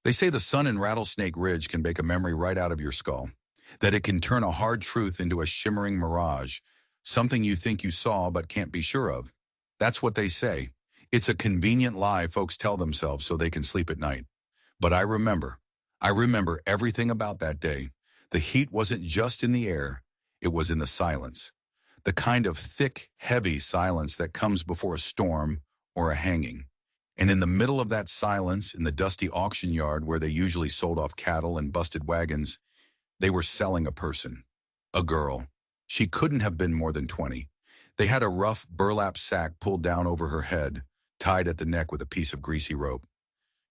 They say the sun in Rattlesnake Ridge can make a memory right out of your skull, that it can turn a hard truth into a shimmering mirage, something you think you saw but can't be sure of. That's what they say. It's a convenient lie folks tell themselves so they can sleep at night. But I remember. I remember everything about that day. The heat wasn't just in the air, it was in the silence. The kind of thick, heavy silence that comes before a storm or a hanging. And in the middle of that silence, in the dusty auction yard where they usually sold off cattle and busted wagons, they were selling a person, a girl. She couldn't have been more than 20. They had a rough burlap sack pulled down over her head, tied at the neck with a piece of greasy rope.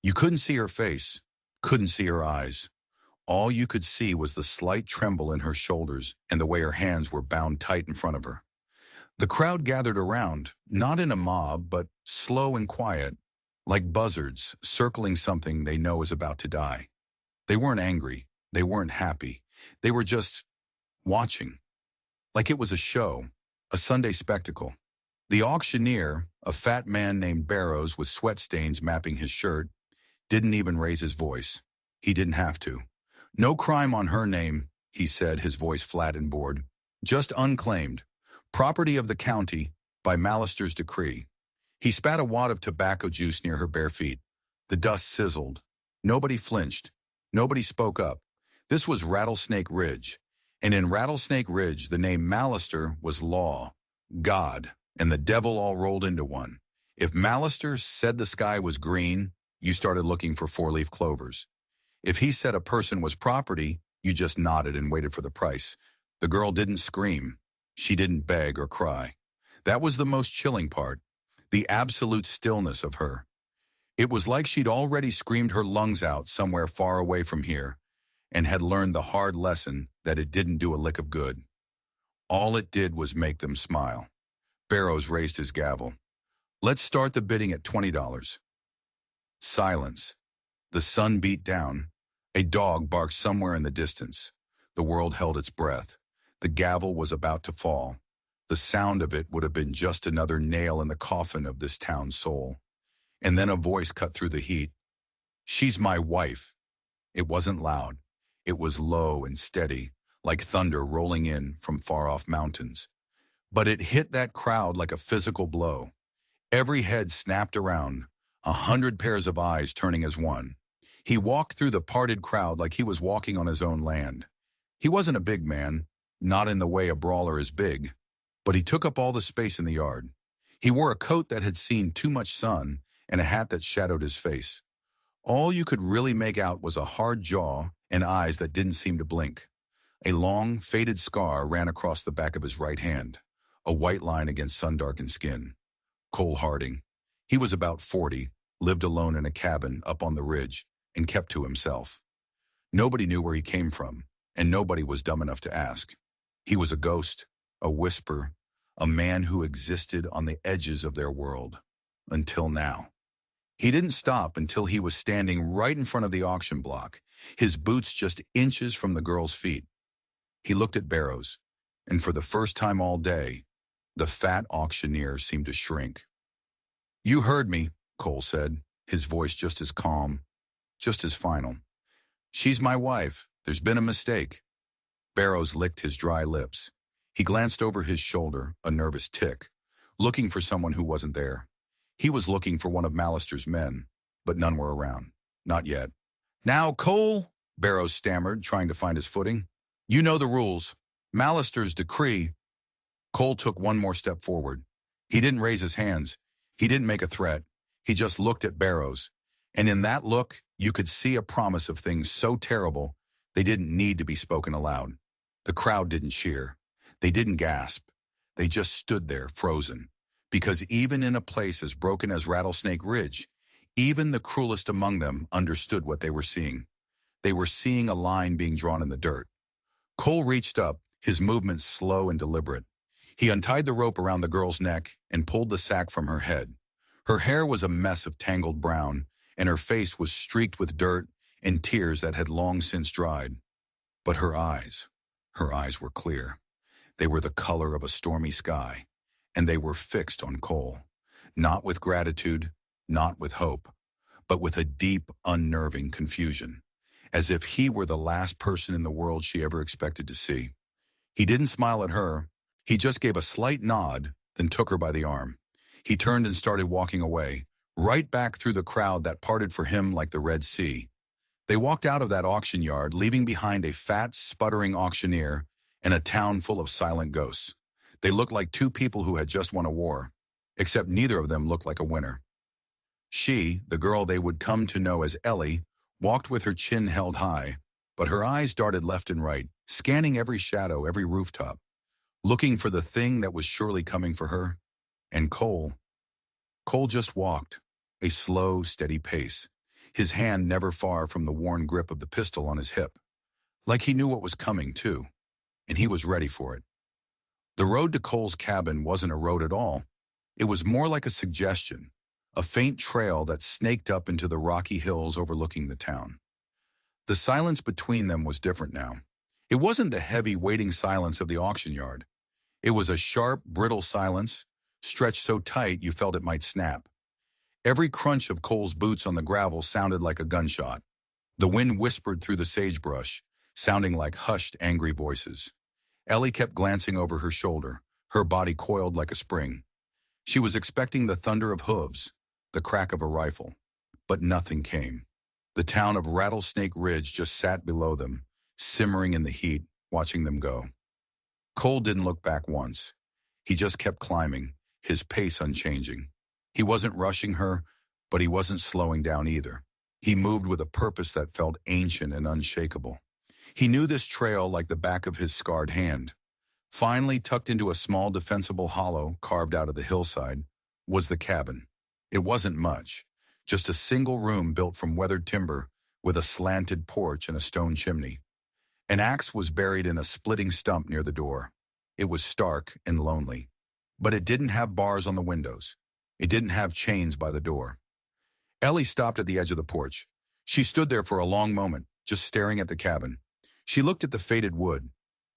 You couldn't see her face, couldn't see her eyes. All you could see was the slight tremble in her shoulders and the way her hands were bound tight in front of her. The crowd gathered around, not in a mob, but slow and quiet, like buzzards circling something they know is about to die. They weren't angry. They weren't happy. They were just watching, like it was a show, a Sunday spectacle. The auctioneer, a fat man named Barrows with sweat stains mapping his shirt, didn't even raise his voice. He didn't have to. No crime on her name, he said, his voice flat and bored. Just unclaimed. Property of the county, by Mallister's decree. He spat a wad of tobacco juice near her bare feet. The dust sizzled. Nobody flinched. Nobody spoke up. This was Rattlesnake Ridge. And in Rattlesnake Ridge, the name Mallister was law, God, and the devil all rolled into one. If Mallister said the sky was green, you started looking for four-leaf clovers. If he said a person was property, you just nodded and waited for the price. The girl didn't scream. She didn't beg or cry. That was the most chilling part, the absolute stillness of her. It was like she'd already screamed her lungs out somewhere far away from here and had learned the hard lesson that it didn't do a lick of good. All it did was make them smile. Barrows raised his gavel. Let's start the bidding at $20. Silence. The sun beat down. A dog barked somewhere in the distance. The world held its breath. The gavel was about to fall. The sound of it would have been just another nail in the coffin of this town's soul. And then a voice cut through the heat. She's my wife. It wasn't loud. It was low and steady, like thunder rolling in from far-off mountains. But it hit that crowd like a physical blow. Every head snapped around, 100 pairs of eyes turning as one. He walked through the parted crowd like he was walking on his own land. He wasn't a big man, not in the way a brawler is big, but he took up all the space in the yard. He wore a coat that had seen too much sun and a hat that shadowed his face. All you could really make out was a hard jaw and eyes that didn't seem to blink. A long, faded scar ran across the back of his right hand, a white line against sun-darkened skin. Cole Harding. He was about 40, lived alone in a cabin up on the ridge, and kept to himself. Nobody knew where he came from, and nobody was dumb enough to ask. He was a ghost, a whisper, a man who existed on the edges of their world. Until now. He didn't stop until he was standing right in front of the auction block, his boots just inches from the girl's feet. He looked at Barrows, and for the first time all day, the fat auctioneer seemed to shrink. You heard me, Cole said, his voice just as calm, just as final. She's my wife. There's been a mistake. Barrows licked his dry lips. He glanced over his shoulder, a nervous tick, looking for someone who wasn't there. He was looking for one of Mallister's men, but none were around. Not yet. Now, Cole, Barrows stammered, trying to find his footing. You know the rules. Mallister's decree. Cole took one more step forward. He didn't raise his hands. He didn't make a threat. He just looked at Barrows. And in that look, you could see a promise of things so terrible, they didn't need to be spoken aloud. The crowd didn't cheer. They didn't gasp. They just stood there, frozen. Because even in a place as broken as Rattlesnake Ridge, even the cruelest among them understood what they were seeing. They were seeing a line being drawn in the dirt. Cole reached up, his movements slow and deliberate. He untied the rope around the girl's neck and pulled the sack from her head. Her hair was a mess of tangled brown, and her face was streaked with dirt and tears that had long since dried. But her eyes were clear. They were the color of a stormy sky, and they were fixed on Cole. Not with gratitude, not with hope, but with a deep, unnerving confusion, as if he were the last person in the world she ever expected to see. He didn't smile at her. He just gave a slight nod, then took her by the arm. He turned and started walking away, right back through the crowd that parted for him like the Red Sea. They walked out of that auction yard, leaving behind a fat, sputtering auctioneer and a town full of silent ghosts. They looked like two people who had just won a war, except neither of them looked like a winner. She, the girl they would come to know as Ellie, walked with her chin held high, but her eyes darted left and right, scanning every shadow, every rooftop, looking for the thing that was surely coming for her. And Cole just walked, a slow, steady pace, his hand never far from the worn grip of the pistol on his hip. Like he knew what was coming, too, and he was ready for it. The road to Cole's cabin wasn't a road at all. It was more like a suggestion, a faint trail that snaked up into the rocky hills overlooking the town. The silence between them was different now. It wasn't the heavy, waiting silence of the auction yard. It was a sharp, brittle silence, stretched so tight you felt it might snap. Every crunch of Cole's boots on the gravel sounded like a gunshot. The wind whispered through the sagebrush, sounding like hushed, angry voices. Ellie kept glancing over her shoulder, her body coiled like a spring. She was expecting the thunder of hooves, the crack of a rifle. But nothing came. The town of Rattlesnake Ridge just sat below them, simmering in the heat, watching them go. Cole didn't look back once. He just kept climbing, his pace unchanging. He wasn't rushing her, but he wasn't slowing down either. He moved with a purpose that felt ancient and unshakable. He knew this trail like the back of his scarred hand. Finally, tucked into a small defensible hollow carved out of the hillside, was the cabin. It wasn't much, just a single room built from weathered timber with a slanted porch and a stone chimney. An axe was buried in a splitting stump near the door. It was stark and lonely. But it didn't have bars on the windows. It didn't have chains by the door. Ellie stopped at the edge of the porch. She stood there for a long moment, just staring at the cabin. She looked at the faded wood,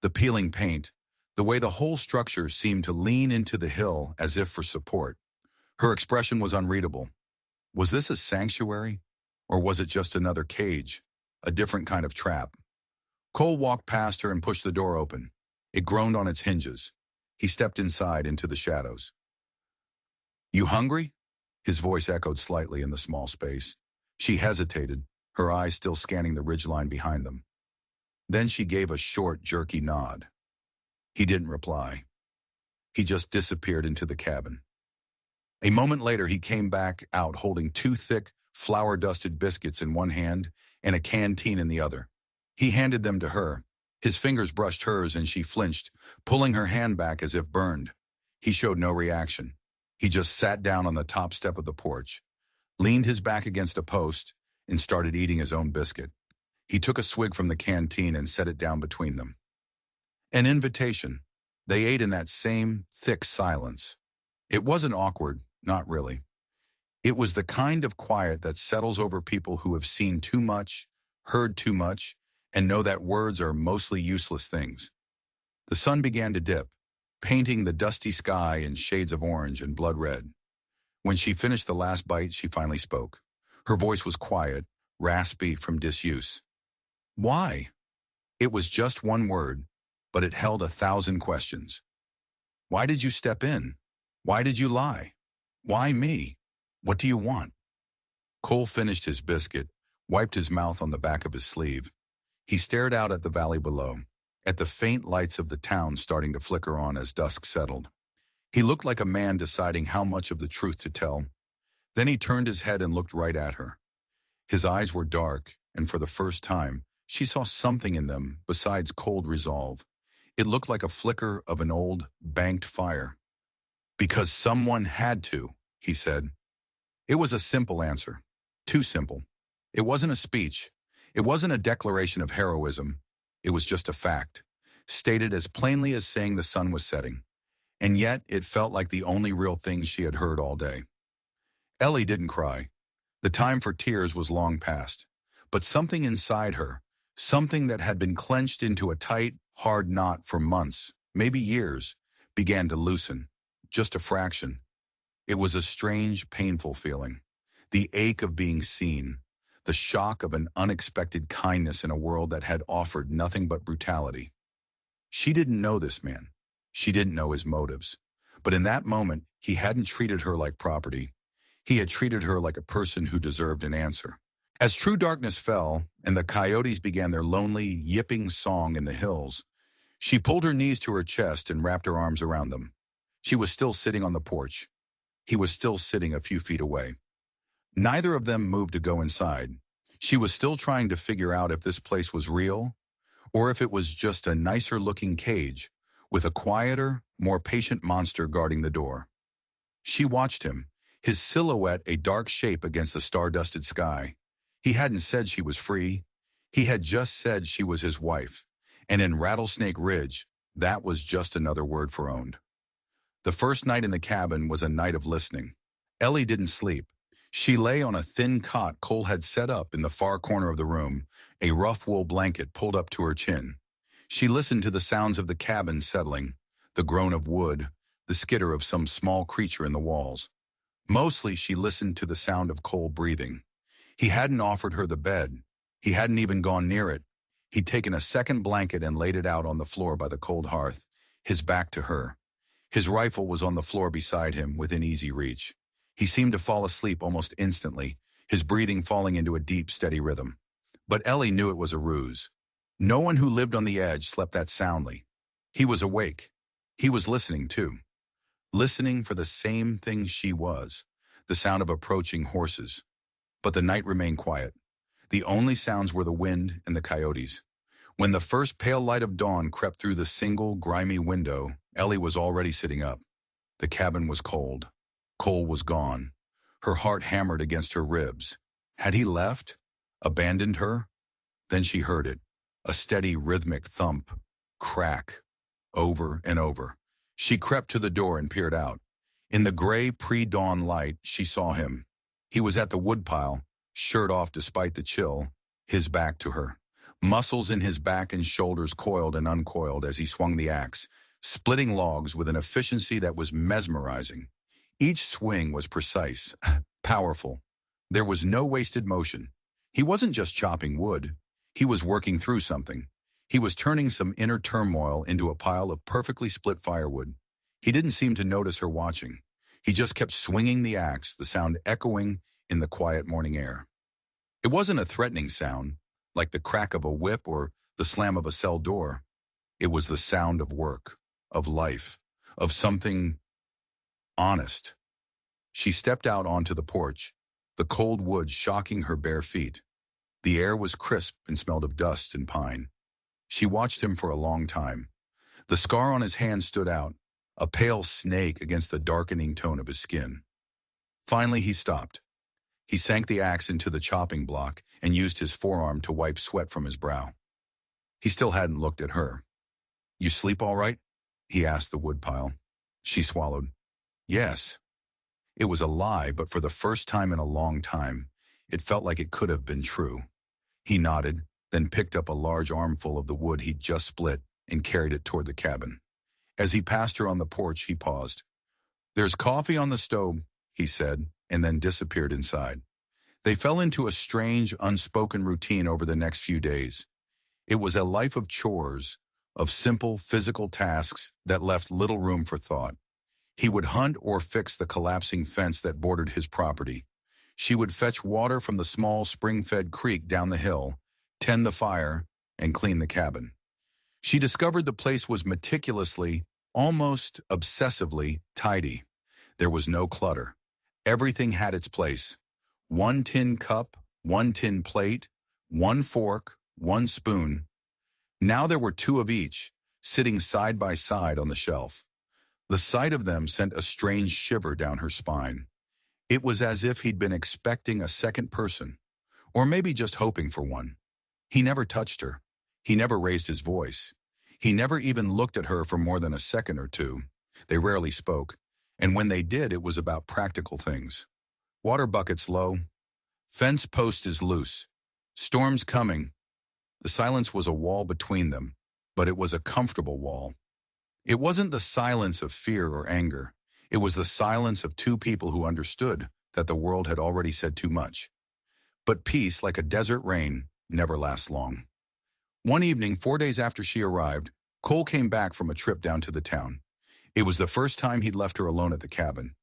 the peeling paint, the way the whole structure seemed to lean into the hill as if for support. Her expression was unreadable. Was this a sanctuary? Or was it just another cage, a different kind of trap? Cole walked past her and pushed the door open. It groaned on its hinges. He stepped inside into the shadows. "You hungry?" His voice echoed slightly in the small space. She hesitated, her eyes still scanning the ridgeline behind them. Then she gave a short, jerky nod. He didn't reply. He just disappeared into the cabin. A moment later, he came back out holding two thick, flour-dusted biscuits in one hand and a canteen in the other. He handed them to her. His fingers brushed hers and she flinched, pulling her hand back as if burned. He showed no reaction. He just sat down on the top step of the porch, leaned his back against a post, and started eating his own biscuit. He took a swig from the canteen and set it down between them. An invitation. They ate in that same thick silence. It wasn't awkward, not really. It was the kind of quiet that settles over people who have seen too much, heard too much, and know that words are mostly useless things. The sun began to dip, painting the dusty sky in shades of orange and blood red. When she finished the last bite, she finally spoke. Her voice was quiet, raspy from disuse. "Why?" It was just one word, but it held 1,000 questions. "Why did you step in? Why did you lie? Why me? What do you want?" Cole finished his biscuit, wiped his mouth on the back of his sleeve. He stared out at the valley below, at the faint lights of the town starting to flicker on as dusk settled. He looked like a man deciding how much of the truth to tell. Then he turned his head and looked right at her. His eyes were dark, and for the first time, she saw something in them besides cold resolve. It looked like a flicker of an old, banked fire. "Because someone had to," he said. It was a simple answer. Too simple. It wasn't a speech. It wasn't a declaration of heroism. It was just a fact, stated as plainly as saying the sun was setting. And yet, it felt like the only real thing she had heard all day. Ellie didn't cry. The time for tears was long past. But something inside her, something that had been clenched into a tight, hard knot for months, maybe years, began to loosen. Just a fraction. It was a strange, painful feeling. The ache of being seen, the shock of an unexpected kindness in a world that had offered nothing but brutality. She didn't know this man. She didn't know his motives. But in that moment, he hadn't treated her like property. He had treated her like a person who deserved an answer. As true darkness fell, and the coyotes began their lonely, yipping song in the hills, she pulled her knees to her chest and wrapped her arms around them. She was still sitting on the porch. He was still sitting a few feet away. Neither of them moved to go inside. She was still trying to figure out if this place was real, or if it was just a nicer-looking cage with a quieter, more patient monster guarding the door. She watched him, his silhouette a dark shape against the star-dusted sky. He hadn't said she was free. He had just said she was his wife. And in Rattlesnake Ridge, that was just another word for owned. The first night in the cabin was a night of listening. Ellie didn't sleep. She lay on a thin cot Cole had set up in the far corner of the room, a rough wool blanket pulled up to her chin. She listened to the sounds of the cabin settling, the groan of wood, the skitter of some small creature in the walls. Mostly she listened to the sound of Cole breathing. He hadn't offered her the bed. He hadn't even gone near it. He'd taken a second blanket and laid it out on the floor by the cold hearth, his back to her. His rifle was on the floor beside him, within easy reach. He seemed to fall asleep almost instantly, his breathing falling into a deep, steady rhythm. But Ellie knew it was a ruse. No one who lived on the edge slept that soundly. He was awake. He was listening, too. Listening for the same thing she was, the sound of approaching horses. But the night remained quiet. The only sounds were the wind and the coyotes. When the first pale light of dawn crept through the single, grimy window, Ellie was already sitting up. The cabin was cold. Cole was gone. Her heart hammered against her ribs. Had he left? Abandoned her? Then she heard it. A steady, rhythmic thump. Crack. Over and over. She crept to the door and peered out. In the gray, pre-dawn light, she saw him. He was at the woodpile, shirt off despite the chill, his back to her. Muscles in his back and shoulders coiled and uncoiled as he swung the axe, splitting logs with an efficiency that was mesmerizing. Each swing was precise, powerful. There was no wasted motion. He wasn't just chopping wood. He was working through something. He was turning some inner turmoil into a pile of perfectly split firewood. He didn't seem to notice her watching. He just kept swinging the axe, the sound echoing in the quiet morning air. It wasn't a threatening sound, like the crack of a whip or the slam of a cell door. It was the sound of work, of life, of something honest. She stepped out onto the porch, the cold wood shocking her bare feet. The air was crisp and smelled of dust and pine. She watched him for a long time. The scar on his hand stood out, a pale snake against the darkening tone of his skin. Finally, he stopped. He sank the axe into the chopping block and used his forearm to wipe sweat from his brow. He still hadn't looked at her. "You sleep all right?" he asked the woodpile. She swallowed. "Yes." It was a lie, but for the first time in a long time, it felt like it could have been true. He nodded, then picked up a large armful of the wood he'd just split and carried it toward the cabin. As he passed her on the porch, he paused. "There's coffee on the stove," he said, and then disappeared inside. They fell into a strange, unspoken routine over the next few days. It was a life of chores, of simple physical tasks that left little room for thought. He would hunt or fix the collapsing fence that bordered his property. She would fetch water from the small spring-fed creek down the hill, tend the fire, and clean the cabin. She discovered the place was meticulously, almost obsessively, tidy. There was no clutter. Everything had its place. One tin cup, one tin plate, one fork, one spoon. Now there were two of each, sitting side by side on the shelf. The sight of them sent a strange shiver down her spine. It was as if he'd been expecting a second person, or maybe just hoping for one. He never touched her. He never raised his voice. He never even looked at her for more than a second or two. They rarely spoke, and when they did, it was about practical things. Water buckets low. Fence post is loose. Storm's coming. The silence was a wall between them, but it was a comfortable wall. It wasn't the silence of fear or anger. It was the silence of two people who understood that the world had already said too much. But peace, like a desert rain, never lasts long. One evening, 4 days after she arrived, Cole came back from a trip down to the town. It was the first time he'd left her alone at the cabin.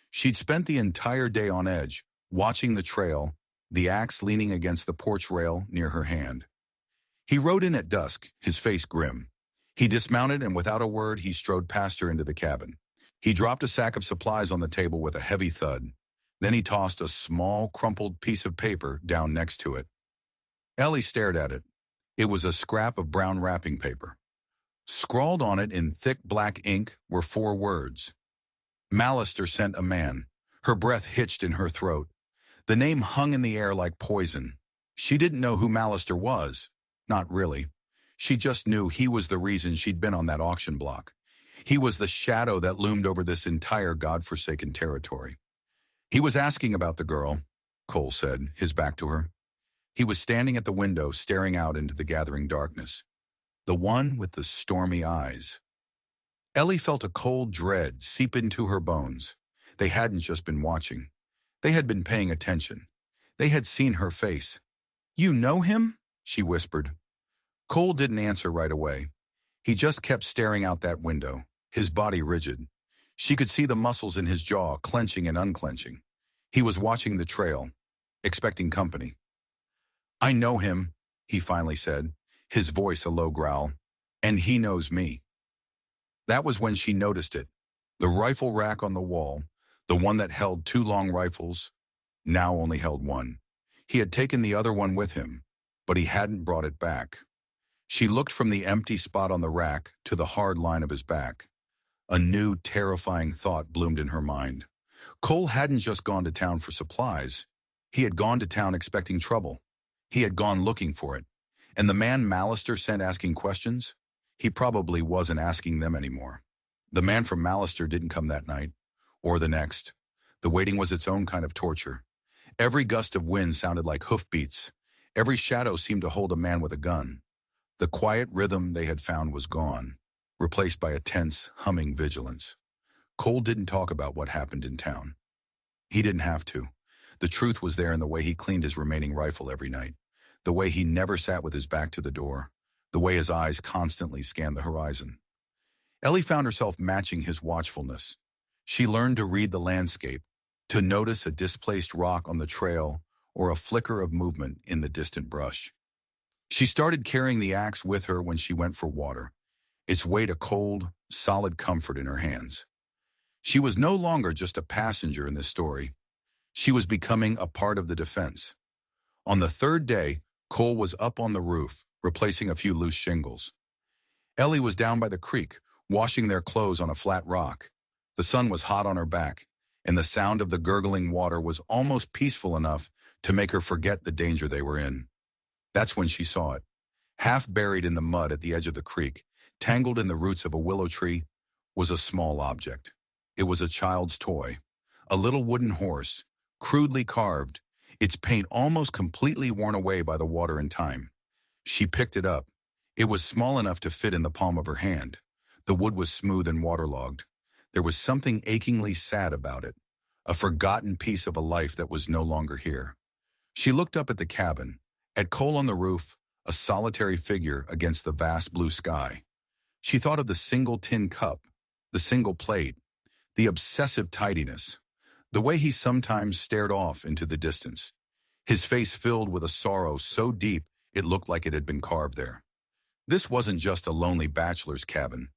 She'd spent the entire day on edge, watching the trail, the axe leaning against the porch rail near her hand. He rode in at dusk, his face grim. He dismounted, and without a word, he strode past her into the cabin. He dropped a sack of supplies on the table with a heavy thud. Then he tossed a small, crumpled piece of paper down next to it. Ellie stared at it. It was a scrap of brown wrapping paper. Scrawled on it in thick black ink were 4 words. Mallister sent a man. Her breath hitched in her throat. The name hung in the air like poison. She didn't know who Mallister was. Not really. She just knew he was the reason she'd been on that auction block. He was the shadow that loomed over this entire godforsaken territory. He was asking about the girl, Cole said, his back to her. He was standing at the window, staring out into the gathering darkness. The one with the stormy eyes. Ellie felt a cold dread seep into her bones. They hadn't just been watching. They had been paying attention. They had seen her face. "You know him?" she whispered. Cole didn't answer right away. He just kept staring out that window, his body rigid. She could see the muscles in his jaw clenching and unclenching. He was watching the trail, expecting company. "I know him," he finally said, his voice a low growl. "And he knows me." That was when she noticed it. The rifle rack on the wall, the one that held 2 long rifles, now only held one. He had taken the other one with him, but he hadn't brought it back. She looked from the empty spot on the rack to the hard line of his back. A new, terrifying thought bloomed in her mind. Cole hadn't just gone to town for supplies. He had gone to town expecting trouble. He had gone looking for it. And the man Mallister sent asking questions? He probably wasn't asking them anymore. The man from Mallister didn't come that night, or the next. The waiting was its own kind of torture. Every gust of wind sounded like hoofbeats. Every shadow seemed to hold a man with a gun. The quiet rhythm they had found was gone, replaced by a tense, humming vigilance. Cole didn't talk about what happened in town. He didn't have to. The truth was there in the way he cleaned his remaining rifle every night, the way he never sat with his back to the door, the way his eyes constantly scanned the horizon. Ellie found herself matching his watchfulness. She learned to read the landscape, to notice a displaced rock on the trail or a flicker of movement in the distant brush. She started carrying the axe with her when she went for water, its weight a cold, solid comfort in her hands. She was no longer just a passenger in this story. She was becoming a part of the defense. On the 3rd day, Cole was up on the roof, replacing a few loose shingles. Ellie was down by the creek, washing their clothes on a flat rock. The sun was hot on her back, and the sound of the gurgling water was almost peaceful enough to make her forget the danger they were in. That's when she saw it. Half buried in the mud at the edge of the creek, tangled in the roots of a willow tree, was a small object. It was a child's toy, a little wooden horse, crudely carved, its paint almost completely worn away by the water and time. She picked it up. It was small enough to fit in the palm of her hand. The wood was smooth and waterlogged. There was something achingly sad about it, a forgotten piece of a life that was no longer here. She looked up at the cabin, at Cole on the roof, a solitary figure against the vast blue sky. She thought of the single tin cup, the single plate, the obsessive tidiness, the way he sometimes stared off into the distance, his face filled with a sorrow so deep it looked like it had been carved there. This wasn't just a lonely bachelor's cabin.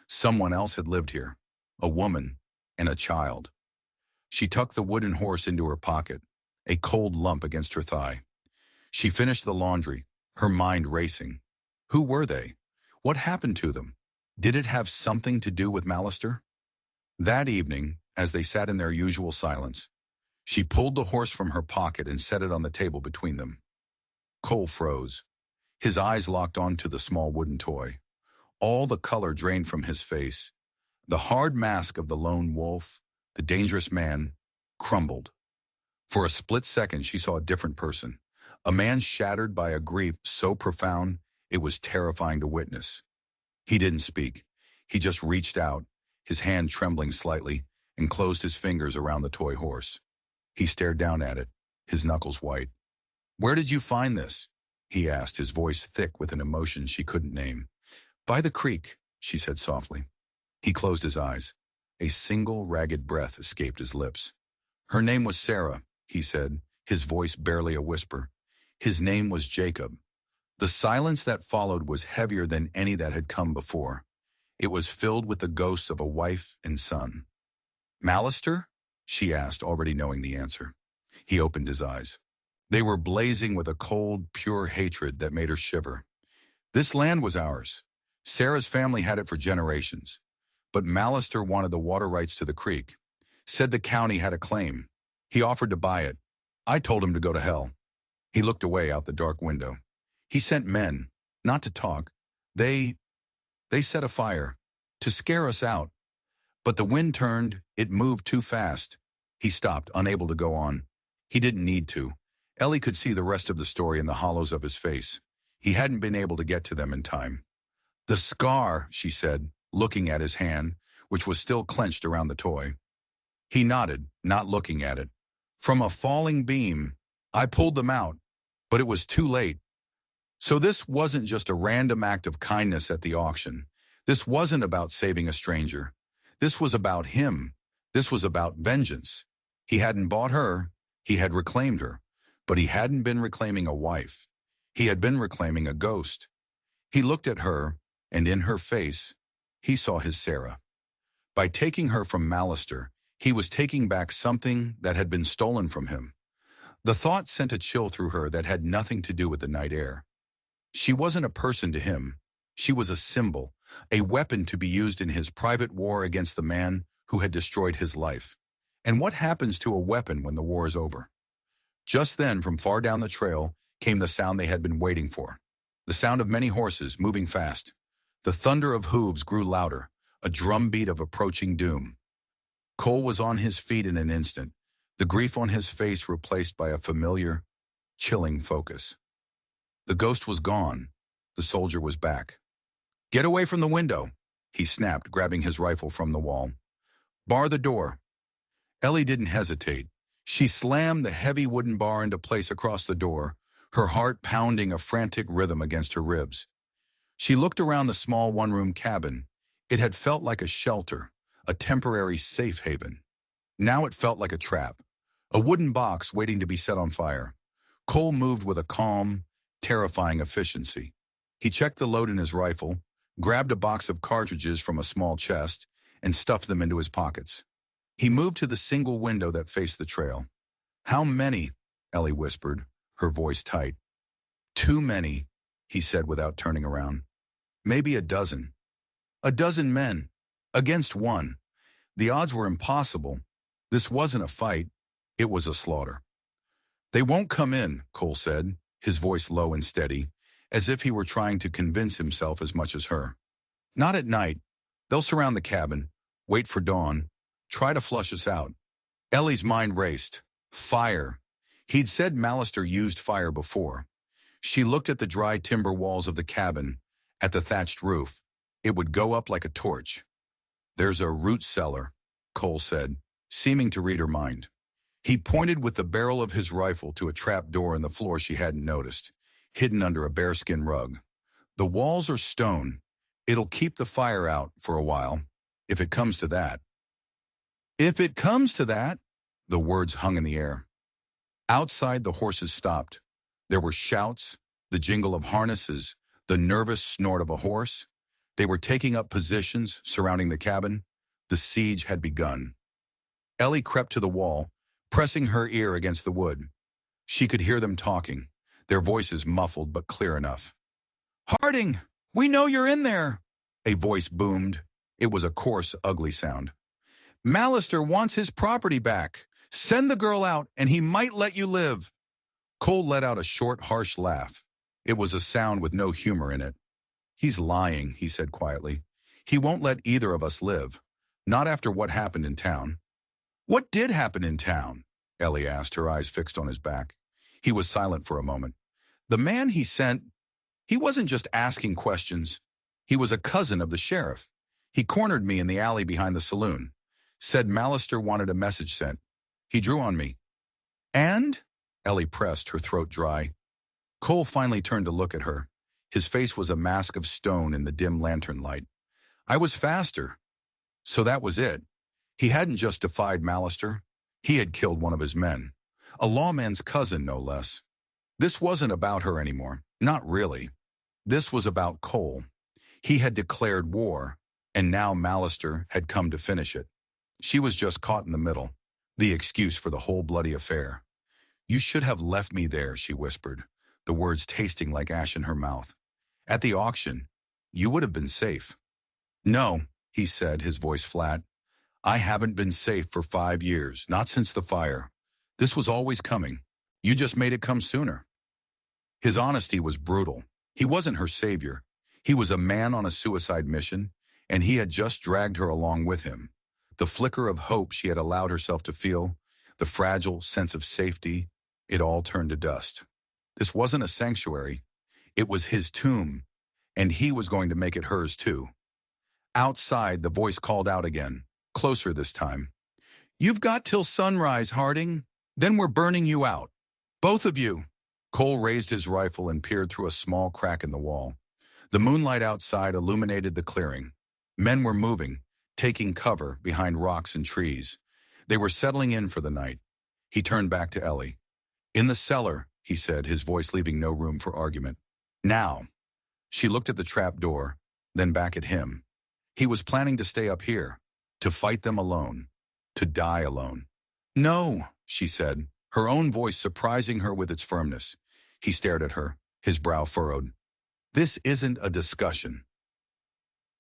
Someone else had lived here, a woman and a child. She tucked the wooden horse into her pocket, a cold lump against her thigh. She finished the laundry, her mind racing. Who were they? What happened to them? Did it have something to do with Mallister? That evening, as they sat in their usual silence, she pulled the horse from her pocket and set it on the table between them. Cole froze. His eyes locked onto the small wooden toy. All the color drained from his face. The hard mask of the lone wolf, the dangerous man, crumbled. For a split second, she saw a different person, a man shattered by a grief so profound it was terrifying to witness. He didn't speak. He just reached out, his hand trembling slightly, and closed his fingers around the toy horse. He stared down at it, his knuckles white. "Where did you find this?" he asked, his voice thick with an emotion she couldn't name. "By the creek," she said softly. He closed his eyes. A single ragged breath escaped his lips. "Her name was Sarah," he said, his voice barely a whisper. "His name was Jacob." The silence that followed was heavier than any that had come before. It was filled with the ghosts of a wife and son. "Mallister?" she asked, already knowing the answer. He opened his eyes. They were blazing with a cold, pure hatred that made her shiver. "This land was ours. Sarah's family had it for generations. But Mallister wanted the water rights to the creek. Said the county had a claim. He offered to buy it. I told him to go to hell." He looked away out the dark window. "He sent men, not to talk. They set a fire, to scare us out. But the wind turned, it moved too fast." He stopped, unable to go on. He didn't need to. Ellie could see the rest of the story in the hollows of his face. He hadn't been able to get to them in time. "The scar," she said, looking at his hand, which was still clenched around the toy. He nodded, not looking at it. "From a falling beam. I pulled them out, but it was too late." So this wasn't just a random act of kindness at the auction. This wasn't about saving a stranger. This was about him. This was about vengeance. He hadn't bought her. He had reclaimed her. But he hadn't been reclaiming a wife. He had been reclaiming a ghost. He looked at her, and in her face, he saw his Sarah. By taking her from Mallister, he was taking back something that had been stolen from him. The thought sent a chill through her that had nothing to do with the night air. She wasn't a person to him. She was a symbol, a weapon to be used in his private war against the man who had destroyed his life. And what happens to a weapon when the war is over? Just then, from far down the trail, came the sound they had been waiting for. The sound of many horses moving fast. The thunder of hooves grew louder, a drumbeat of approaching doom. Cole was on his feet in an instant, the grief on his face replaced by a familiar, chilling focus. The ghost was gone. The soldier was back. "Get away from the window," he snapped, grabbing his rifle from the wall. "Bar the door." Ellie didn't hesitate. She slammed the heavy wooden bar into place across the door, her heart pounding a frantic rhythm against her ribs. She looked around the small one-room cabin. It had felt like a shelter, a temporary safe haven. Now it felt like a trap, a wooden box waiting to be set on fire. Cole moved with a calm, terrifying efficiency. He checked the load in his rifle, grabbed a box of cartridges from a small chest, and stuffed them into his pockets. He moved to the single window that faced the trail. "How many?" Ellie whispered, her voice tight. "Too many," he said without turning around. "Maybe a dozen. A dozen men. Against one. The odds were impossible. This wasn't a fight. It was a slaughter." "They won't come in," Cole said, his voice low and steady, as if he were trying to convince himself as much as her. "Not at night. They'll surround the cabin, wait for dawn, try to flush us out." Ellie's mind raced. Fire. He'd said Mallister used fire before. She looked at the dry timber walls of the cabin, at the thatched roof. It would go up like a torch. "There's a root cellar," Cole said, seeming to read her mind. He pointed with the barrel of his rifle to a trap door in the floor she hadn't noticed, hidden under a bearskin rug. "The walls are stone. It'll keep the fire out for a while, if it comes to that." "If it comes to that," the words hung in the air. Outside, the horses stopped. There were shouts, the jingle of harnesses, the nervous snort of a horse. They were taking up positions surrounding the cabin. The siege had begun. Ellie crept to the wall, pressing her ear against the wood. She could hear them talking, their voices muffled but clear enough. "Harding, we know you're in there," a voice boomed. It was a coarse, ugly sound. "Mallister wants his property back. Send the girl out, and he might let you live." Cole let out a short, harsh laugh. It was a sound with no humor in it. "He's lying," he said quietly. "He won't let either of us live. Not after what happened in town." "What did happen in town?" Ellie asked, her eyes fixed on his back. He was silent for a moment. "The man he sent, he wasn't just asking questions. He was a cousin of the sheriff. He cornered me in the alley behind the saloon. Said Mallister wanted a message sent. He drew on me. And? Ellie pressed, her throat dry. Cole finally turned to look at her. His face was a mask of stone in the dim lantern light. I was faster. So that was it. He hadn't just defied Mallister. He had killed one of his men. A lawman's cousin, no less. This wasn't about her anymore. Not really. This was about Cole. He had declared war, and now Mallister had come to finish it. She was just caught in the middle, the excuse for the whole bloody affair. You should have left me there, she whispered, the words tasting like ash in her mouth. At the auction, you would have been safe. No, he said, his voice flat. I haven't been safe for 5 years, not since the fire. This was always coming. You just made it come sooner. His honesty was brutal. He wasn't her savior. He was a man on a suicide mission, and he had just dragged her along with him. The flicker of hope she had allowed herself to feel, the fragile sense of safety, it all turned to dust. This wasn't a sanctuary. It was his tomb, and he was going to make it hers too. Outside, the voice called out again, closer this time. You've got till sunrise, Harding. Then we're burning you out. Both of you. Cole raised his rifle and peered through a small crack in the wall. The moonlight outside illuminated the clearing. Men were moving, taking cover behind rocks and trees. They were settling in for the night. He turned back to Ellie. In the cellar, he said, his voice leaving no room for argument. Now. She looked at the trap door, then back at him. He was planning to stay up here, to fight them alone, to die alone. No, she said, her own voice surprising her with its firmness. He stared at her, his brow furrowed. This isn't a discussion.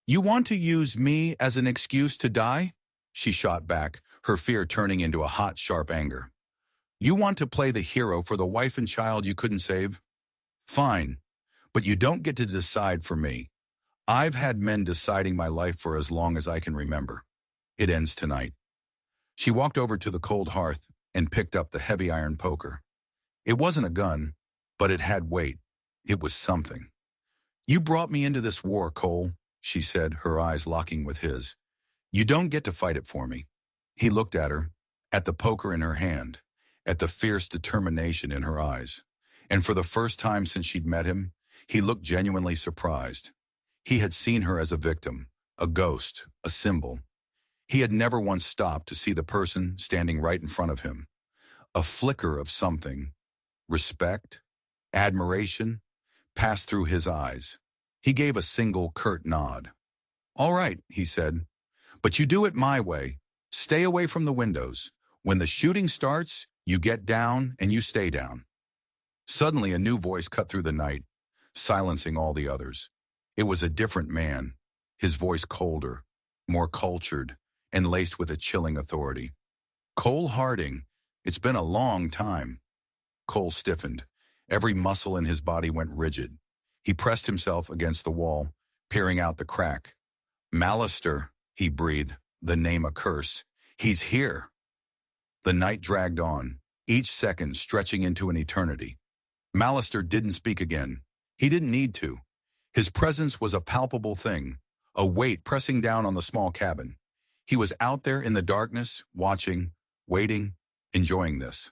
You want to use me as an excuse to die? She shot back, her fear turning into a hot, sharp anger. You want to play the hero for the wife and child you couldn't save? Fine, but you don't get to decide for me. I've had men deciding my life for as long as I can remember. It ends tonight. She walked over to the cold hearth and picked up the heavy iron poker. It wasn't a gun, but it had weight. It was something. You brought me into this war, Cole, she said, her eyes locking with his. You don't get to fight it for me. He looked at her, at the poker in her hand, at the fierce determination in her eyes. And for the first time since she'd met him, he looked genuinely surprised. He had seen her as a victim, a ghost, a symbol. He had never once stopped to see the person standing right in front of him. A flicker of something, respect, admiration, passed through his eyes. He gave a single curt nod. All right, he said, but you do it my way. Stay away from the windows. When the shooting starts, you get down and you stay down. Suddenly a new voice cut through the night, silencing all the others. It was a different man, his voice colder, more cultured, and laced with a chilling authority. Cole Harding, it's been a long time. Cole stiffened. Every muscle in his body went rigid. He pressed himself against the wall, peering out the crack. Mallister, he breathed, the name a curse. He's here. The night dragged on, each second stretching into an eternity. Mallister didn't speak again. He didn't need to. His presence was a palpable thing, a weight pressing down on the small cabin. He was out there in the darkness, watching, waiting, enjoying this.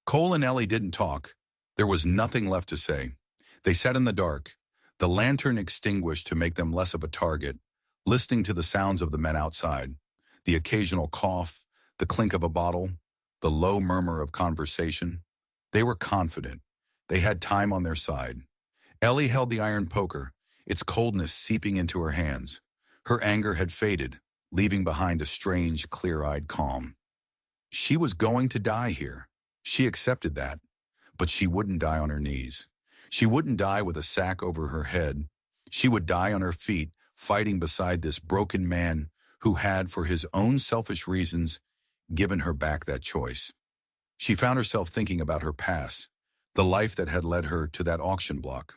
Cole and Ellie didn't talk. There was nothing left to say. They sat in the dark, the lantern extinguished to make them less of a target, listening to the sounds of the men outside, the occasional cough, the clink of a bottle, the low murmur of conversation. They were confident. They had time on their side. Ellie held the iron poker, its coldness seeping into her hands. Her anger had faded, leaving behind a strange, clear-eyed calm. She was going to die here. She accepted that. But she wouldn't die on her knees. She wouldn't die with a sack over her head. She would die on her feet, fighting beside this broken man who had, for his own selfish reasons, given her back that choice. She found herself thinking about her past, the life that had led her to that auction block.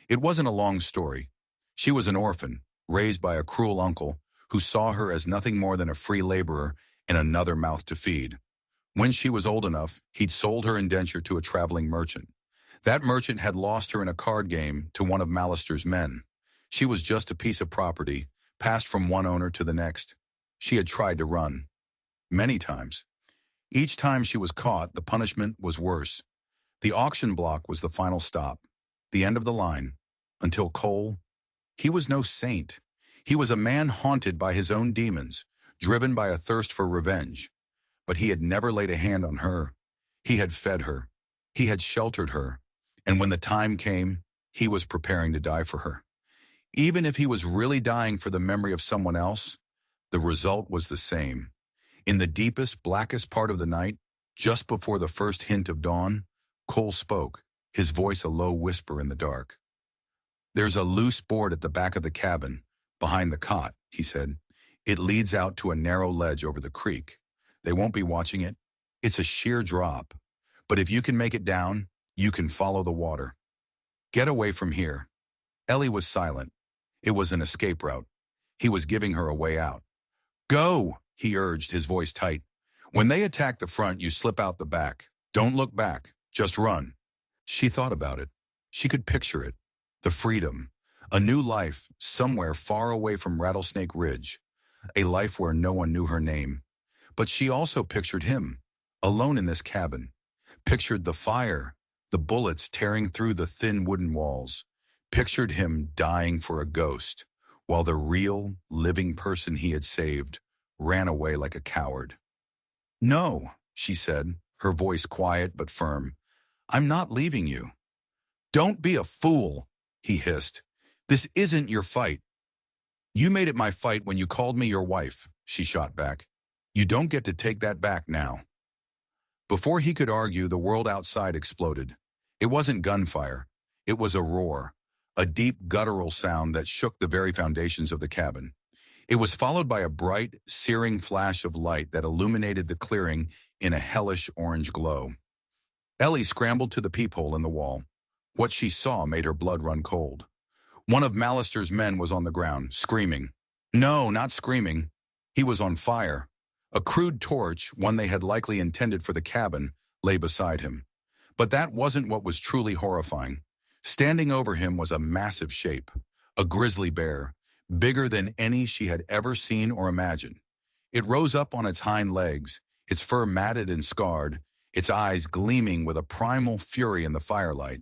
It wasn't a long story. She was an orphan, raised by a cruel uncle who saw her as nothing more than a free laborer and another mouth to feed. When she was old enough, he'd sold her indenture to a traveling merchant. That merchant had lost her in a card game to one of Mallister's men. She was just a piece of property, passed from one owner to the next. She had tried to run. Many times. Each time she was caught, the punishment was worse. The auction block was the final stop, the end of the line, until Cole, he was no saint. He was a man haunted by his own demons, driven by a thirst for revenge. But he had never laid a hand on her. He had fed her. He had sheltered her. And when the time came, he was preparing to die for her. Even if he was really dying for the memory of someone else, the result was the same. In the deepest, blackest part of the night, just before the first hint of dawn, Cole spoke, his voice a low whisper in the dark. "There's a loose board at the back of the cabin, behind the cot," he said. "It leads out to a narrow ledge over the creek. They won't be watching it. It's a sheer drop. But if you can make it down, you can follow the water. Get away from here." Ellie was silent. It was an escape route. He was giving her a way out. "Go," he urged, his voice tight. "When they attack the front, you slip out the back. Don't look back. Just run." She thought about it. She could picture it. The freedom. A new life, somewhere far away from Rattlesnake Ridge. A life where no one knew her name. But she also pictured him, alone in this cabin. Pictured the fire, the bullets tearing through the thin wooden walls. Pictured him dying for a ghost, while the real, living person he had saved ran away like a coward. "No," she said, her voice quiet but firm. "I'm not leaving you." "Don't be a fool," he hissed. "This isn't your fight." "You made it my fight when you called me your wife," she shot back. "You don't get to take that back now." Before he could argue, the world outside exploded. It wasn't gunfire. It was a roar, a deep guttural sound that shook the very foundations of the cabin. It was followed by a bright, searing flash of light that illuminated the clearing in a hellish orange glow. Ellie scrambled to the peephole in the wall. What she saw made her blood run cold. One of Mallister's men was on the ground, screaming. No, not screaming. He was on fire. A crude torch, one they had likely intended for the cabin, lay beside him. But that wasn't what was truly horrifying. Standing over him was a massive shape, a grizzly bear, bigger than any she had ever seen or imagined. It rose up on its hind legs, its fur matted and scarred, its eyes gleaming with a primal fury in the firelight.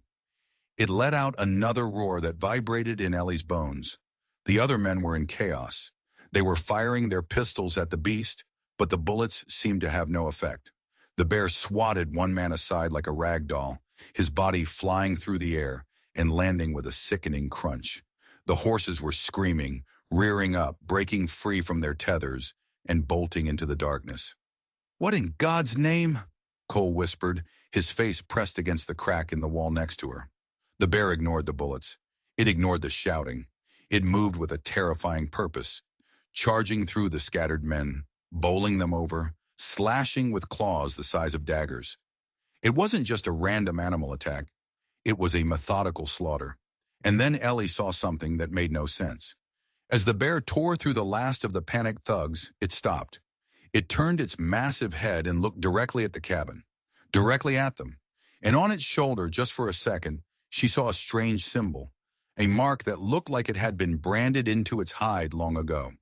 It let out another roar that vibrated in Ellie's bones. The other men were in chaos. They were firing their pistols at the beast, but the bullets seemed to have no effect. The bear swatted one man aside like a rag doll, his body flying through the air and landing with a sickening crunch. The horses were screaming, rearing up, breaking free from their tethers, and bolting into the darkness. "What in God's name?" Cole whispered, his face pressed against the crack in the wall next to her. The bear ignored the bullets. It ignored the shouting. It moved with a terrifying purpose, charging through the scattered men, bowling them over, slashing with claws the size of daggers. It wasn't just a random animal attack. It was a methodical slaughter. And then Ellie saw something that made no sense. As the bear tore through the last of the panicked thugs, it stopped. It turned its massive head and looked directly at the cabin, directly at them. And on its shoulder, just for a second, she saw a strange symbol, a mark that looked like it had been branded into its hide long ago.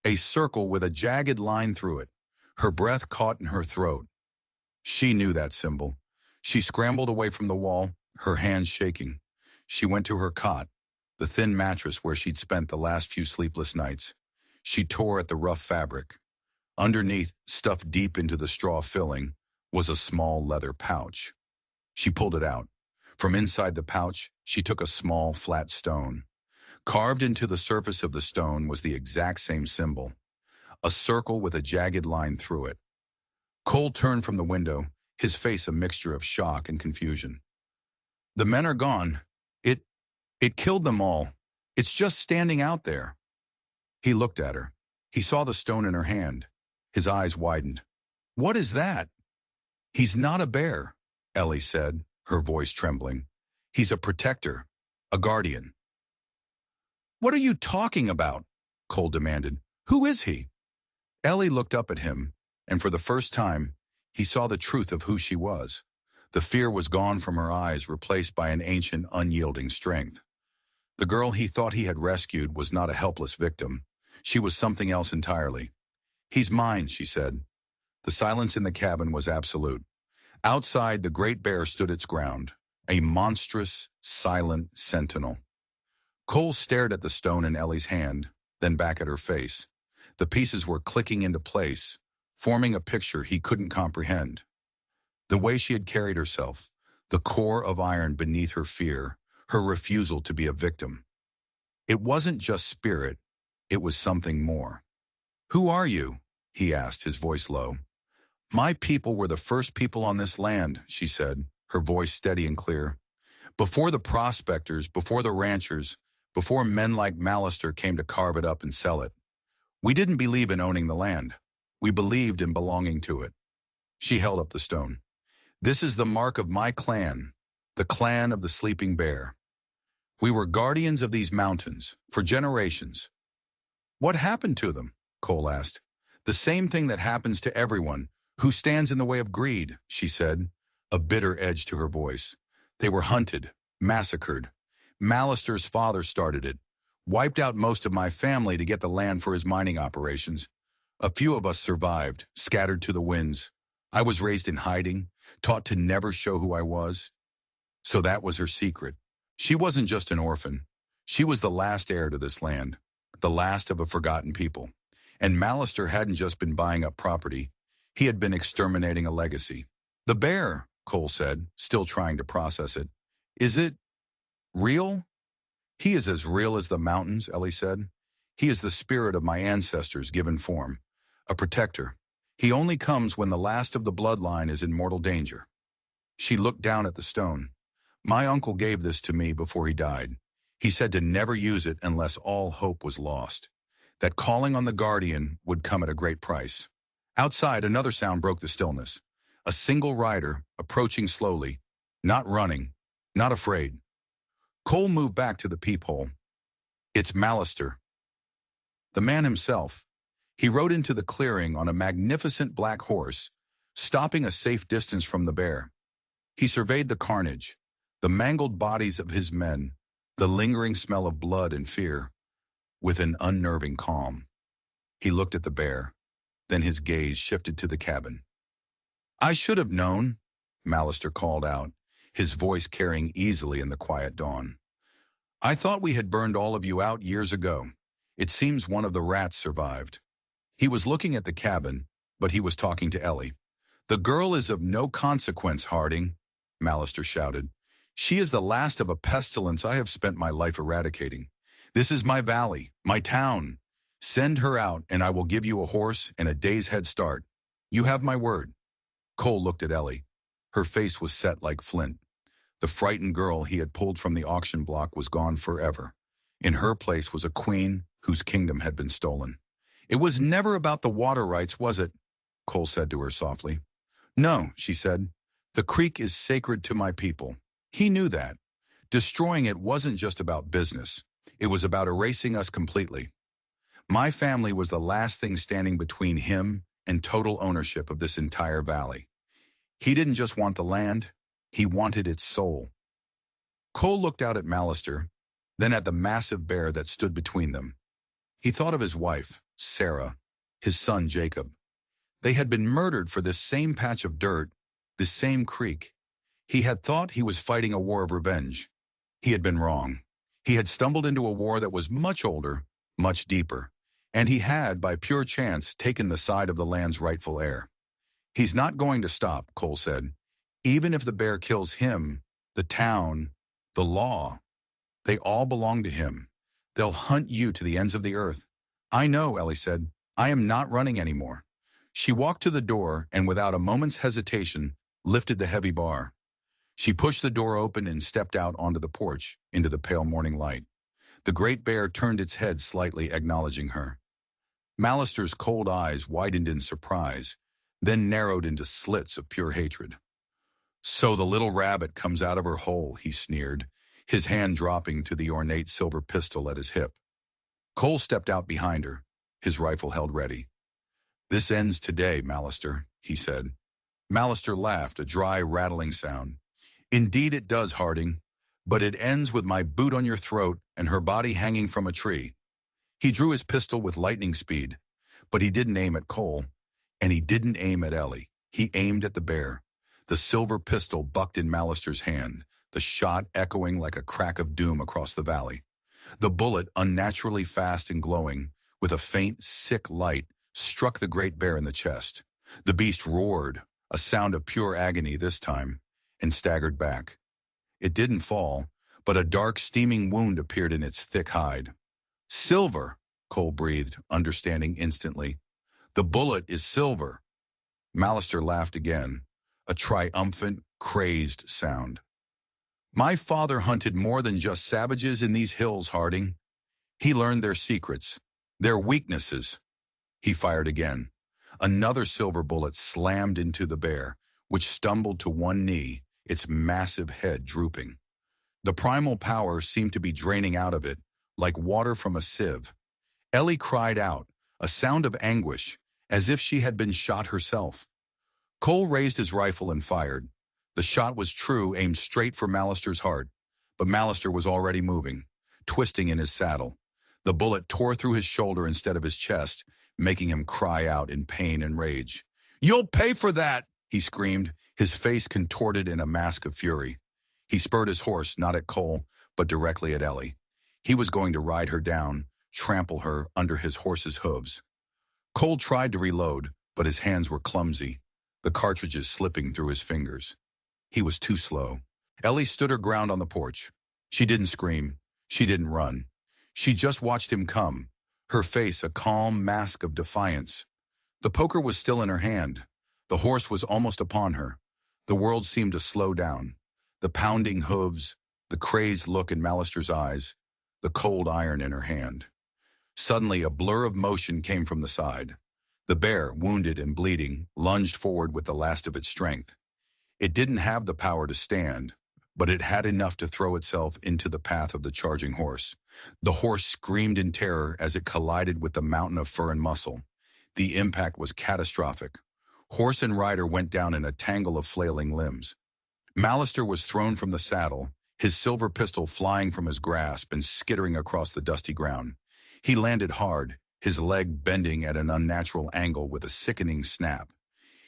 A circle with a jagged line through it. Her breath caught in her throat. She knew that symbol. She scrambled away from the wall, her hands shaking. She went to her cot, the thin mattress where she'd spent the last few sleepless nights. She tore at the rough fabric. Underneath, stuffed deep into the straw filling, was a small leather pouch. She pulled it out. From inside the pouch, she took a small, flat stone. Carved into the surface of the stone was the exact same symbol, a circle with a jagged line through it. Cole turned from the window, his face a mixture of shock and confusion. "The men are gone. It killed them all. It's just standing out there." He looked at her. He saw the stone in her hand. His eyes widened. "What is that?" "He's not a bear," Ellie said, her voice trembling. "He's a protector, a guardian." "What are you talking about?" Cole demanded. "Who is he?" Ellie looked up at him, and for the first time, he saw the truth of who she was. The fear was gone from her eyes, replaced by an ancient, unyielding strength. The girl he thought he had rescued was not a helpless victim. She was something else entirely. "He's mine," she said. The silence in the cabin was absolute. Outside, the great bear stood its ground, a monstrous, silent sentinel. Cole stared at the stone in Ellie's hand, then back at her face. The pieces were clicking into place, forming a picture he couldn't comprehend. The way she had carried herself, the core of iron beneath her fear, her refusal to be a victim. It wasn't just spirit, it was something more. "Who are you?" he asked, his voice low. "My people were the first people on this land," she said, her voice steady and clear. "Before the prospectors, before the ranchers, before men like Mallister came to carve it up and sell it. We didn't believe in owning the land. We believed in belonging to it." She held up the stone. "This is the mark of my clan, the clan of the sleeping bear. We were guardians of these mountains for generations." "What happened to them?" Cole asked. "The same thing that happens to everyone who stands in the way of greed," she said, a bitter edge to her voice. "They were hunted, massacred. Mallister's father started it, wiped out most of my family to get the land for his mining operations. A few of us survived, scattered to the winds. I was raised in hiding, taught to never show who I was. So that was her secret. She wasn't just an orphan. She was the last heir to this land, the last of a forgotten people. And Mallister hadn't just been buying up property. He had been exterminating a legacy." "The bear," Cole said, still trying to process it. "Is it real?" "He is as real as the mountains," Ellie said. "He is the spirit of my ancestors given form, a protector. He only comes when the last of the bloodline is in mortal danger." She looked down at the stone. "My uncle gave this to me before he died. He said to never use it unless all hope was lost. That calling on the guardian would come at a great price." Outside, another sound broke the stillness. A single rider, approaching slowly, not running, not afraid. Cole moved back to the peephole. "It's Mallister, the man himself." He rode into the clearing on a magnificent black horse, stopping a safe distance from the bear. He surveyed the carnage, the mangled bodies of his men, the lingering smell of blood and fear, with an unnerving calm. He looked at the bear, then his gaze shifted to the cabin. "I should have known," Mallister called out, his voice carrying easily in the quiet dawn. "I thought we had burned all of you out years ago. It seems one of the rats survived." He was looking at the cabin, but he was talking to Ellie. "The girl is of no consequence, Harding," Mallister shouted. "She is the last of a pestilence I have spent my life eradicating. This is my valley, my town. Send her out, and I will give you a horse and a day's head start. You have my word." Cole looked at Ellie. Her face was set like flint. The frightened girl he had pulled from the auction block was gone forever. In her place was a queen whose kingdom had been stolen. "It was never about the water rights, was it?" Cole said to her softly. "No," she said. "The creek is sacred to my people." He knew that. Destroying it wasn't just about business. It was about erasing us completely. My family was the last thing standing between him and total ownership of this entire valley. He didn't just want the land, he wanted its soul. Cole looked out at Mallister, then at the massive bear that stood between them. He thought of his wife, Sarah, his son, Jacob. They had been murdered for this same patch of dirt, this same creek. He had thought he was fighting a war of revenge. He had been wrong. He had stumbled into a war that was much older, much deeper, and he had, by pure chance, taken the side of the land's rightful heir. "He's not going to stop," Cole said. "Even if the bear kills him, the town, the law, they all belong to him. They'll hunt you to the ends of the earth." "I know," Ellie said. "I am not running anymore." She walked to the door and without a moment's hesitation, lifted the heavy bar. She pushed the door open and stepped out onto the porch, into the pale morning light. The great bear turned its head slightly, acknowledging her. Mallister's cold eyes widened in surprise, then narrowed into slits of pure hatred. "So the little rabbit comes out of her hole," he sneered, his hand dropping to the ornate silver pistol at his hip. Cole stepped out behind her, his rifle held ready. "This ends today, Mallister," he said. Mallister laughed, a dry, rattling sound. "Indeed it does, Harding, but it ends with my boot on your throat and her body hanging from a tree." He drew his pistol with lightning speed, but he didn't aim at Cole. And he didn't aim at Ellie. He aimed at the bear. The silver pistol bucked in Mallister's hand, the shot echoing like a crack of doom across the valley. The bullet, unnaturally fast and glowing, with a faint, sick light, struck the great bear in the chest. The beast roared, a sound of pure agony this time, and staggered back. It didn't fall, but a dark, steaming wound appeared in its thick hide. Silver, Cole breathed, understanding instantly. The bullet is silver. Mallister laughed again, a triumphant, crazed sound. My father hunted more than just savages in these hills, Harding. He learned their secrets, their weaknesses. He fired again. Another silver bullet slammed into the bear, which stumbled to one knee, its massive head drooping. The primal power seemed to be draining out of it, like water from a sieve. Ellie cried out, a sound of anguish, as if she had been shot herself. Cole raised his rifle and fired. The shot was true, aimed straight for Mallister's heart, but Mallister was already moving, twisting in his saddle. The bullet tore through his shoulder instead of his chest, making him cry out in pain and rage. "You'll pay for that!" he screamed, his face contorted in a mask of fury. He spurred his horse, not at Cole, but directly at Ellie. He was going to ride her down, trample her under his horse's hooves. Cole tried to reload, but his hands were clumsy, the cartridges slipping through his fingers. He was too slow. Ellie stood her ground on the porch. She didn't scream. She didn't run. She just watched him come, her face a calm mask of defiance. The poker was still in her hand. The horse was almost upon her. The world seemed to slow down. The pounding hooves, the crazed look in Mallister's eyes, the cold iron in her hand. Suddenly, a blur of motion came from the side. The bear, wounded and bleeding, lunged forward with the last of its strength. It didn't have the power to stand, but it had enough to throw itself into the path of the charging horse. The horse screamed in terror as it collided with the mountain of fur and muscle. The impact was catastrophic. Horse and rider went down in a tangle of flailing limbs. Mallister was thrown from the saddle, his silver pistol flying from his grasp and skittering across the dusty ground. He landed hard, his leg bending at an unnatural angle with a sickening snap.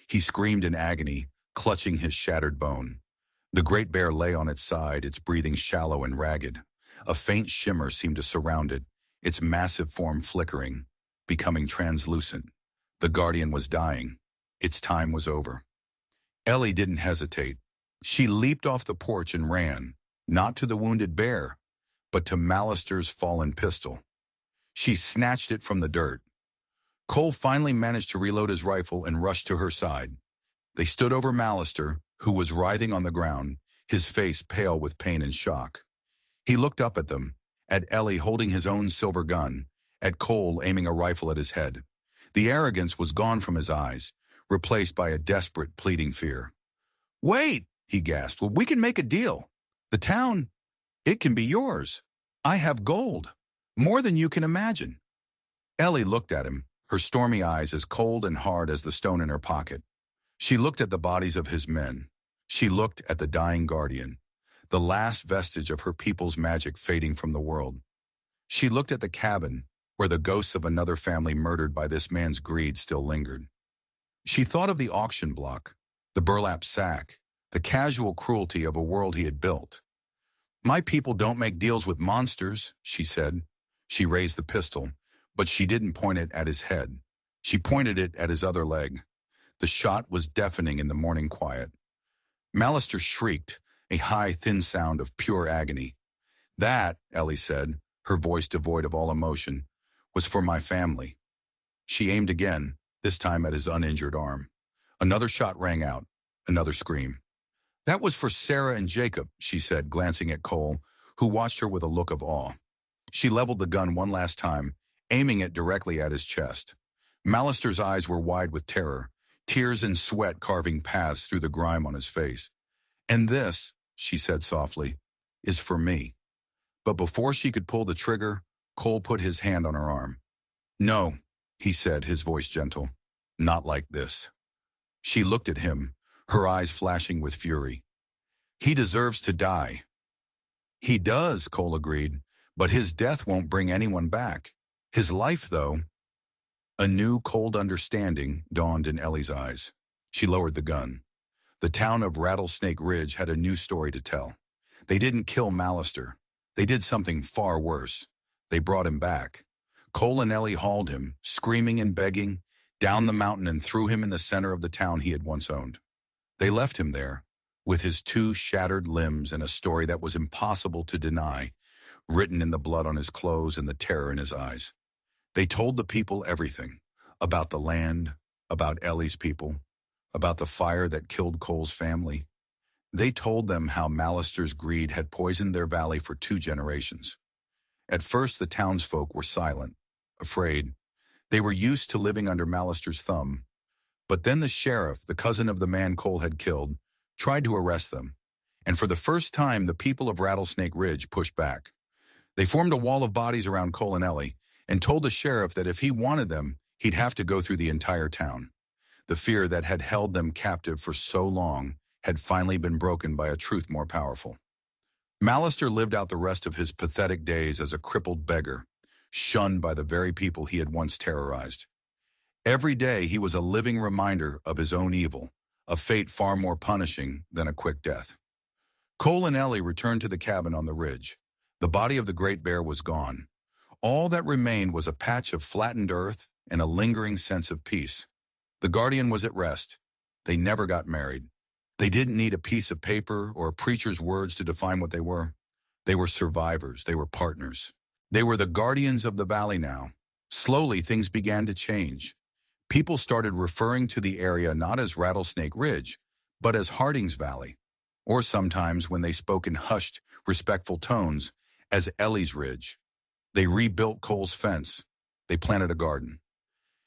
He screamed in agony, clutching his shattered bone. The great bear lay on its side, its breathing shallow and ragged. A faint shimmer seemed to surround it, its massive form flickering, becoming translucent. The guardian was dying. Its time was over. Ellie didn't hesitate. She leaped off the porch and ran, not to the wounded bear, but to Mallister's fallen pistol. She snatched it from the dirt. Cole finally managed to reload his rifle and rushed to her side. They stood over Mallister, who was writhing on the ground, his face pale with pain and shock. He looked up at them, at Ellie holding his own silver gun, at Cole aiming a rifle at his head. The arrogance was gone from his eyes, replaced by a desperate, pleading fear. "Wait!" he gasped. "Well, we can make a deal. The town, it can be yours. I have gold. More than you can imagine." Ellie looked at him, her stormy eyes as cold and hard as the stone in her pocket. She looked at the bodies of his men. She looked at the dying guardian, the last vestige of her people's magic fading from the world. She looked at the cabin, where the ghosts of another family murdered by this man's greed still lingered. She thought of the auction block, the burlap sack, the casual cruelty of a world he had built. "My people don't make deals with monsters," she said. She raised the pistol, but she didn't point it at his head. She pointed it at his other leg. The shot was deafening in the morning quiet. Mallister shrieked, a high, thin sound of pure agony. "That," Ellie said, her voice devoid of all emotion, "was for my family." She aimed again, this time at his uninjured arm. Another shot rang out, another scream. "That was for Sarah and Jacob," she said, glancing at Cole, who watched her with a look of awe. She leveled the gun one last time, aiming it directly at his chest. Mallister's eyes were wide with terror, tears and sweat carving paths through the grime on his face. "And this," she said softly, "is for me." But before she could pull the trigger, Cole put his hand on her arm. "No," he said, his voice gentle. "Not like this." She looked at him, her eyes flashing with fury. "He deserves to die." "He does," Cole agreed, "but his death won't bring anyone back. His life, though." A new, cold understanding dawned in Ellie's eyes. She lowered the gun. The town of Rattlesnake Ridge had a new story to tell. They didn't kill Mallister. They did something far worse. They brought him back. Cole and Ellie hauled him, screaming and begging, down the mountain and threw him in the center of the town he had once owned. They left him there, with his two shattered limbs and a story that was impossible to deny, written in the blood on his clothes and the terror in his eyes. They told the people everything, about the land, about Ellie's people, about the fire that killed Cole's family. They told them how Mallister's greed had poisoned their valley for 2 generations. At first, the townsfolk were silent, afraid. They were used to living under Mallister's thumb. But then the sheriff, the cousin of the man Cole had killed, tried to arrest them. And for the first time, the people of Rattlesnake Ridge pushed back. They formed a wall of bodies around Cole and Ellie and told the sheriff that if he wanted them, he'd have to go through the entire town. The fear that had held them captive for so long had finally been broken by a truth more powerful. Mallister lived out the rest of his pathetic days as a crippled beggar, shunned by the very people he had once terrorized. Every day he was a living reminder of his own evil, a fate far more punishing than a quick death. Cole and Ellie returned to the cabin on the ridge. The body of the great bear was gone. All that remained was a patch of flattened earth and a lingering sense of peace. The guardian was at rest. They never got married. They didn't need a piece of paper or a preacher's words to define what they were. They were survivors. They were partners. They were the guardians of the valley now. Slowly, things began to change. People started referring to the area not as Rattlesnake Ridge, but as Harding's Valley, or sometimes, when they spoke in hushed, respectful tones, as Ellie's Ridge. They rebuilt Cole's fence. They planted a garden.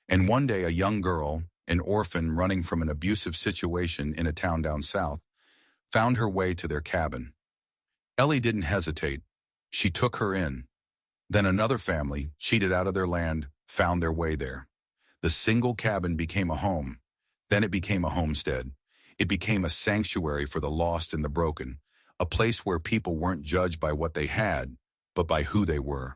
And one day, a young girl, an orphan running from an abusive situation in a town down south, found her way to their cabin. Ellie didn't hesitate. She took her in. Then another family, cheated out of their land, found their way there. The single cabin became a home. Then it became a homestead. It became a sanctuary for the lost and the broken, a place where people weren't judged by what they had, but by who they were.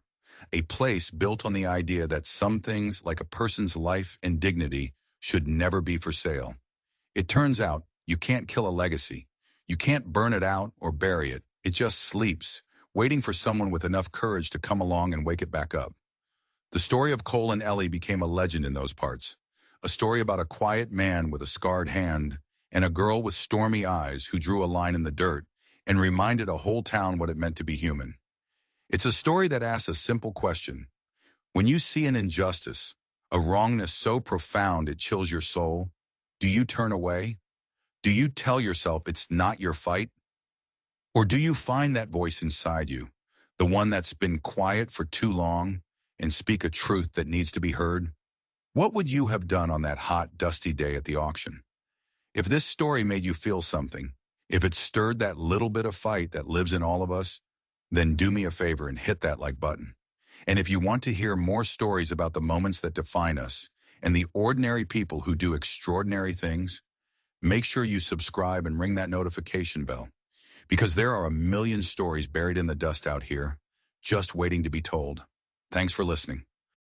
A place built on the idea that some things, like a person's life and dignity, should never be for sale. It turns out, you can't kill a legacy. You can't burn it out or bury it. It just sleeps, waiting for someone with enough courage to come along and wake it back up. The story of Cole and Ellie became a legend in those parts. A story about a quiet man with a scarred hand and a girl with stormy eyes who drew a line in the dirt and reminded a whole town what it meant to be human. It's a story that asks a simple question. When you see an injustice, a wrongness so profound it chills your soul, do you turn away? Do you tell yourself it's not your fight? Or do you find that voice inside you, the one that's been quiet for too long, and speak a truth that needs to be heard? What would you have done on that hot, dusty day at the auction? If this story made you feel something, if it stirred that little bit of fight that lives in all of us, then do me a favor and hit that like button. And if you want to hear more stories about the moments that define us and the ordinary people who do extraordinary things, make sure you subscribe and ring that notification bell, because there are a million stories buried in the dust out here, just waiting to be told. Thanks for listening.